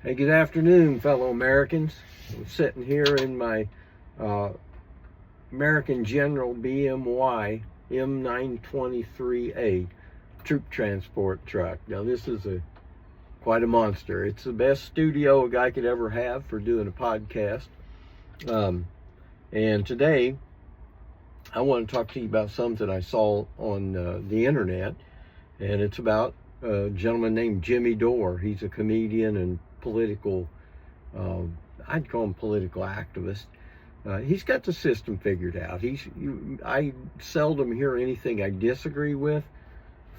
Hey, good afternoon, fellow Americans. I'm sitting here in my American General BMY M923A troop transport truck. Now, this is quite a monster. It's the best studio a guy could ever have for doing a podcast. And today, I want to talk to you about something I saw on the internet, and it's about a gentleman named Jimmy Dore. He's a comedian and political, I'd call him political activist. He's got the system figured out. I seldom hear anything I disagree with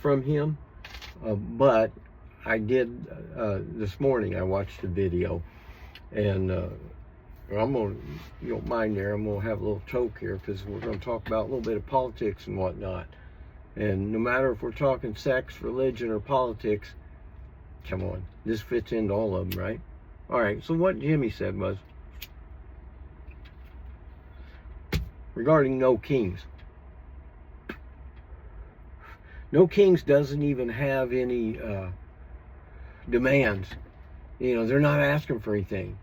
from him, but I did this morning. I watched a video, and I'm gonna, you don't mind there, I'm gonna have a little choke here because we're gonna talk about a little bit of politics and whatnot. And no matter if we're talking sex, religion, or politics, come on, this fits into all of them, right? All right, so what Jimmy said was, regarding No Kings. No Kings doesn't even have any demands. You know, they're not asking for anything.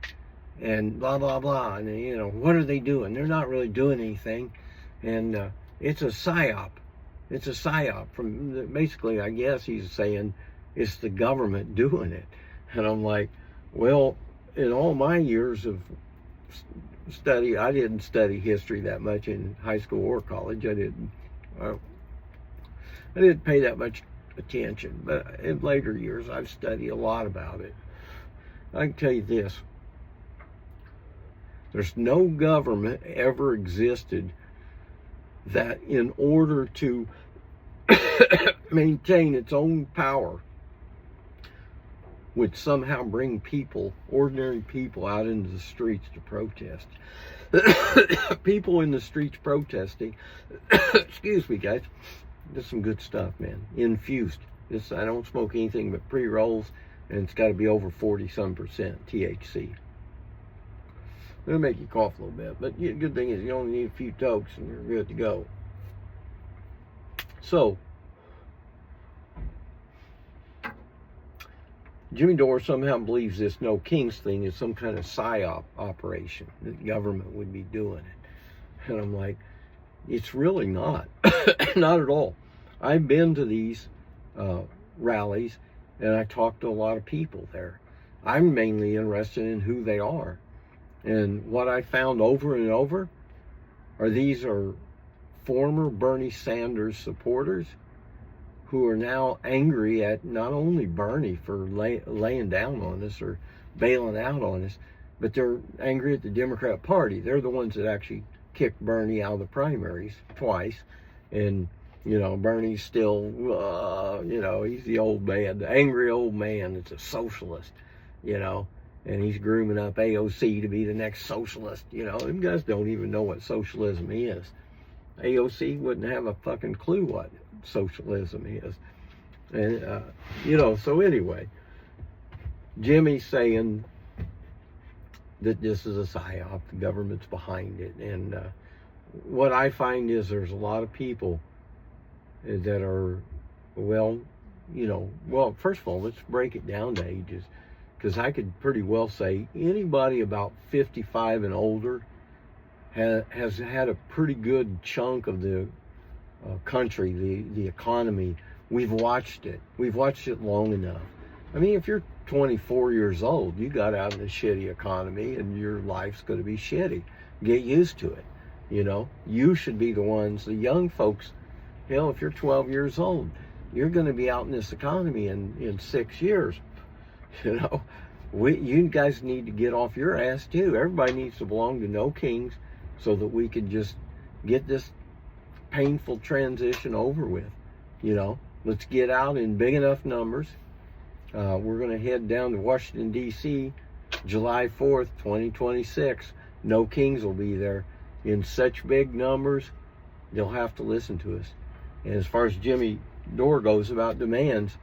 And blah, blah, blah. And, you know, what are they doing? They're not really doing anything. And it's a psyop. It's a psyop. Basically, I guess he's saying it's the government doing it. And I'm like, well, in all my years of study, I didn't study history that much in high school or college. I didn't pay that much attention. But in later years, I've studied a lot about it. I can tell you this. There's no government ever existed that in order to maintain its own power would somehow bring people, ordinary people, out into the streets to protest. People in the streets protesting, excuse me guys, this is some good stuff, man. Infused. This, I don't smoke anything but pre-rolls, and it's got to be over 40-some% THC. It'll make you cough a little bit, but the good thing is you only need a few tokes and you're good to go. So, Jimmy Dore somehow believes this No Kings thing is some kind of psyop operation, that the government would be doing it. And I'm like, it's really not. Not at all. I've been to these rallies, and I talked to a lot of people there. I'm mainly interested in who they are. And what I found over and over these are former Bernie Sanders supporters who are now angry at not only Bernie for laying down on us or bailing out on us, but they're angry at the Democrat Party. They're the ones that actually kicked Bernie out of the primaries twice. And, you know, Bernie's still, you know, he's the old man, the angry old man that's a socialist, you know. And he's grooming up AOC to be the next socialist. You know, them guys don't even know what socialism is. AOC wouldn't have a fucking clue what socialism is. And, you know, so anyway, Jimmy's saying that this is a psyop, the government's behind it. And what I find is there's a lot of people that are, well, you know, well, first of all, let's break it down to ages. Because I could pretty well say anybody about 55 and older has had a pretty good chunk of the country, the economy. We've watched it. We've watched it long enough. I mean, if you're 24 years old, you got out of the shitty economy and your life's going to be shitty. Get used to it. You know, you should be the ones, the young folks. Hell, if you're 12 years old, you're going to be out in this economy in 6 years. You know, you guys need to get off your ass too. Everybody needs to belong to No Kings so that we can just get this painful transition over with. You know, let's get out in big enough numbers. We're going to head down to Washington, D.C. July 4th, 2026. No Kings will be there in such big numbers, they'll have to listen to us. And as far as Jimmy Dore goes about demands,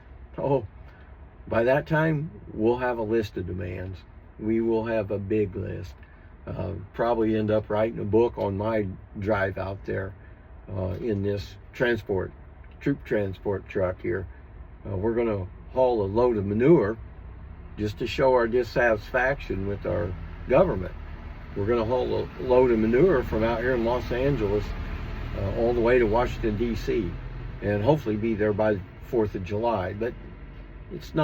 by that time, we'll have a list of demands. We will have a big list. Probably end up writing a book on my drive out there in this troop transport truck here. We're going to haul a load of manure just to show our dissatisfaction with our government. We're going to haul a load of manure from out here in Los Angeles all the way to Washington, D.C., and hopefully be there by the 4th of July. But it's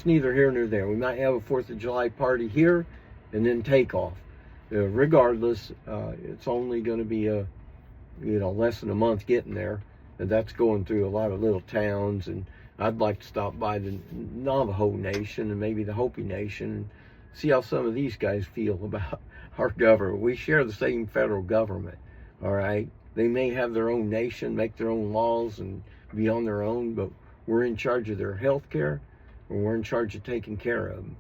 neither here nor there. We might have a 4th of July party here and then take off. Regardless, it's only going to be less than a month getting there, and that's going through a lot of little towns. And I'd like to stop by the Navajo Nation and maybe the Hopi Nation and see how some of these guys feel about our government. We share the same federal government, all right? They may have their own nation, make their own laws, and be on their own, but we're in charge of their health care, and we're in charge of taking care of them.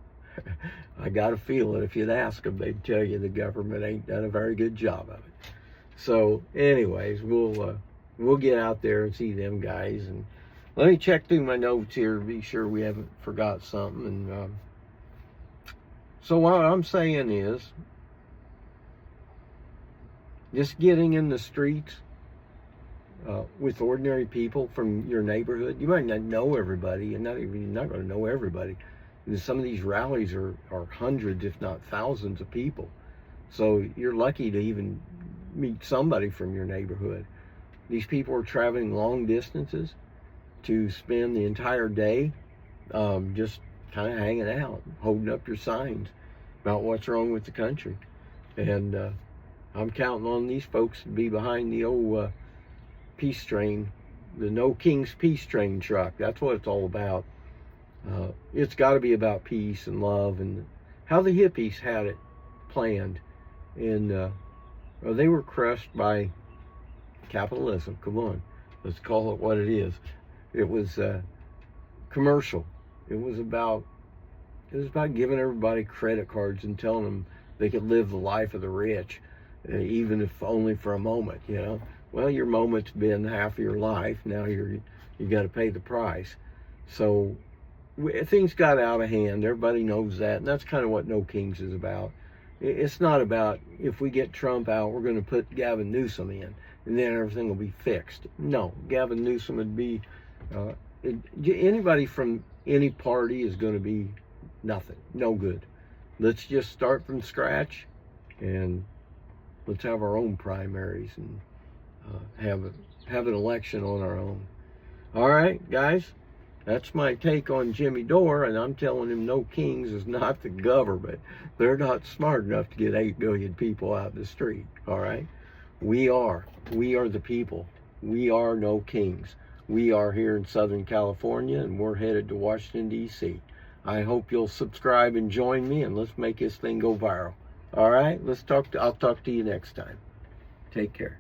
I got to feel it. If you'd ask them, they'd tell you the government ain't done a very good job of it. So anyways, we'll get out there and see them guys. And let me check through my notes here to be sure we haven't forgot something. And so what I'm saying is, just getting in the streets with ordinary people from your neighborhood. You might not know everybody. You're not going to know everybody. Some of these rallies are hundreds, if not thousands of people. So you're lucky to even meet somebody from your neighborhood. These people are traveling long distances to spend the entire day just kind of hanging out, holding up your signs about what's wrong with the country. And I'm counting on these folks to be behind the old peace train, the No Kings peace train truck. That's what it's all about. It's got to be about peace and love, and how the hippies had it planned. And they were crushed by capitalism. Come on, let's call it what it is. It was commercial. It was about giving everybody credit cards and telling them they could live the life of the rich, even if only for a moment. Well, your moment's been half of your life. Now you got to pay the price. So things got out of hand. Everybody knows that, and that's kind of what No Kings is about. It's not about, if we get Trump out, we're going to put Gavin Newsom in, and then everything will be fixed. No, Gavin Newsom would be, anybody from any party is going to be nothing, no good. Let's just start from scratch, and let's have our own primaries and have an election on our own. All right, guys. That's my take on Jimmy Dore, and I'm telling him No Kings is not the government. They're not smart enough to get 8 billion people out in the street, all right? We are the people. We are No Kings. We are here in Southern California, and we're headed to Washington, D.C. I hope you'll subscribe and join me, and let's make this thing go viral. All right? I'll talk to you next time. Take care.